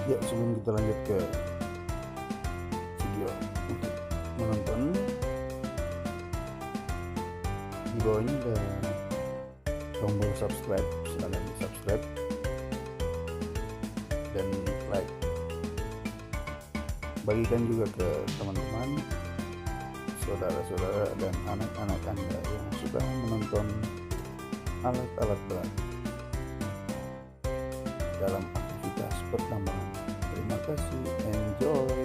Ya, sebelum kita lanjut ke video untuk menonton, di bawahnya ada tombol subscribe, silahkan subscribe dan like. Bagikan juga ke teman-teman, saudara-saudara dan anak-anak Anda yang suka menonton alat-alat berat dalam aktivitas pertambangan. Terima kasih, enjoy.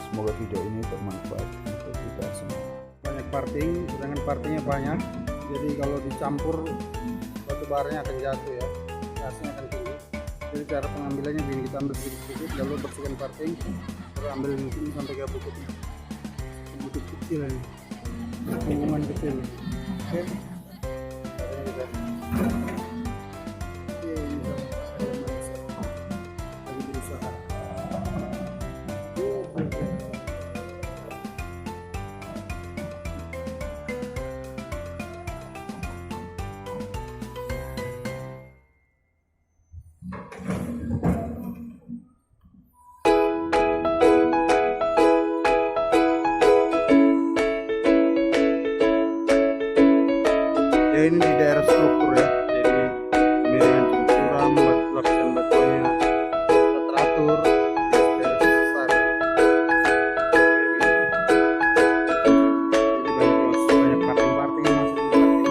Semoga video ini bermanfaat untuk kita semua. Banyak parting, sedangkan partingnya banyak, jadi kalau dicampur batu baranya akan jatuh ya, gasnya akan tinggi. Jadi cara pengambilannya begini, kita ambil sedikit-sedikit, lalu bersihkan parting, terus ambil ini sampai ke bukitnya, bukit kecil ini, hubungan kecil. Oke, caranya kita. Ya, ini di daerah struktur ya, jadi kemiringan strukturan, batu lapisan batunya teratur, besar. Jadi banyak parting-parting yang masuk di parting.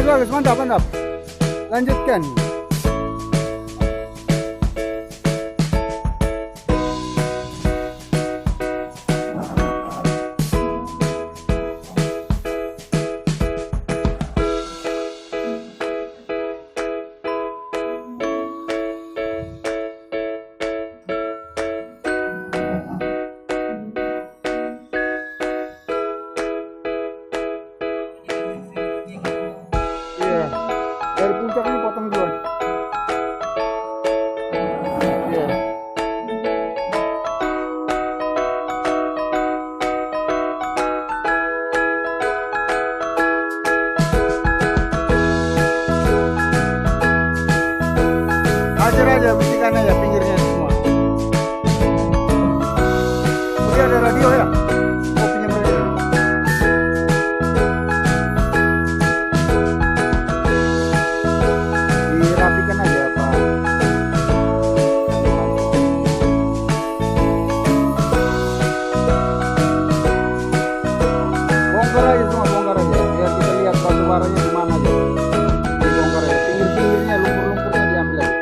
Bagus, mantap. Lanjutkan. Dari puncaknya potong duluan. Iya. Ajar aja, bersihkan aja pinggirnya semua. Oke, ada radio ya. Bongkar aja biar kita lihat batu baranya di mana aja. Dibongkar aja, pinggir-pinggirnya, lumpur-lumpurnya diambil aja.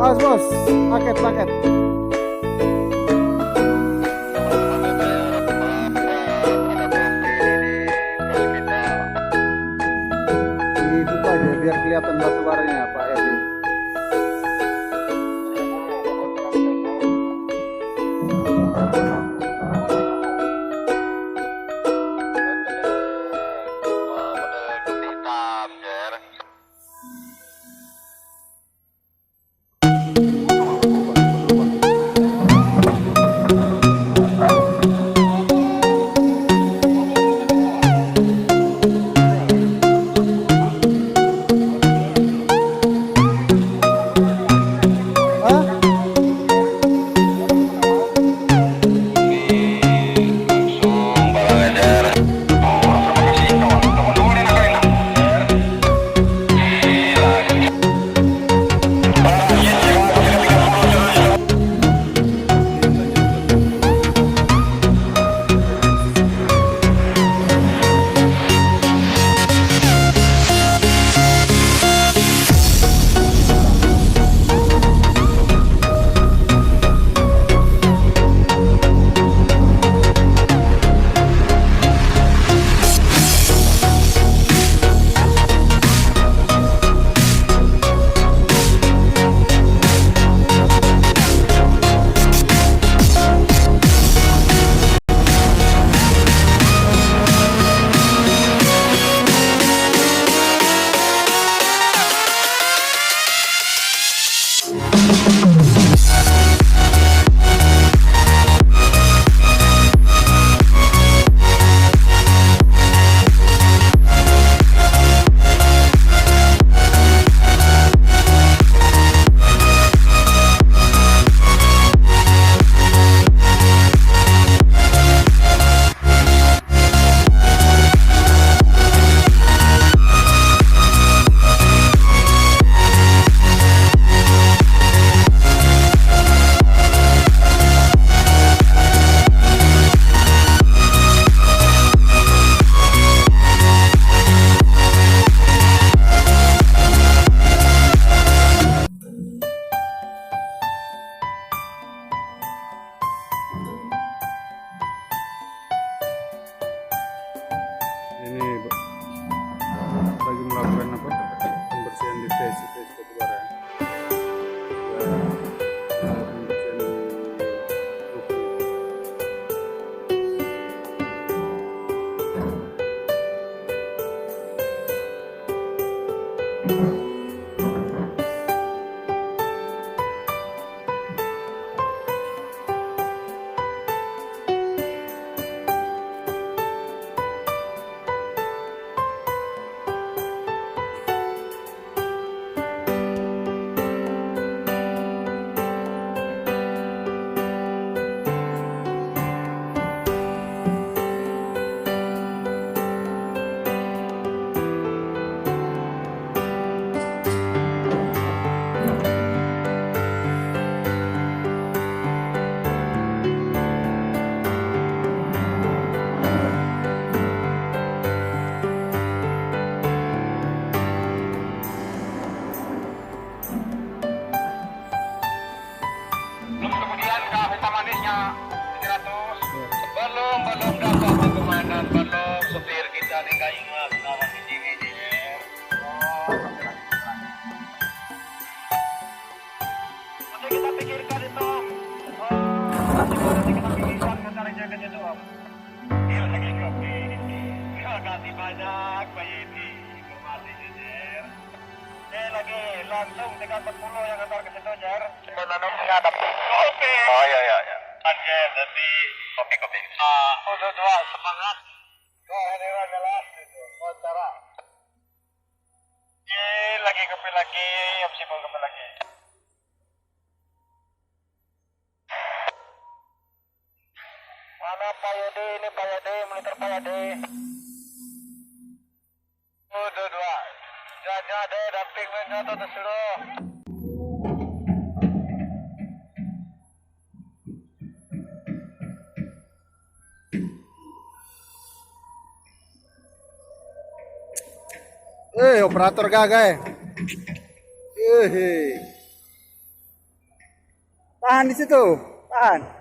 Awas bos, paket. Dibuka aja biar kelihatan batu baranya Pak Edi. Terima kasih banyak Pak Yedi informasinya Jer. Lagi langsung 340 yang antar ke situ Jer. Menanam menghadap. Oke. Oh iya. Oke, jadi oke. Udah dua semangat. Hadiran jelas itu. Cerah. Lagi kepil lagi, opsi mau kepil lagi. Mana Pak Yedi? Ini Pak Yedi, monitor Pak Yedi. Udah dua. Jaja deh, damping menjatuh tersuruh. Operator gagal. Tahan di situ, tahan.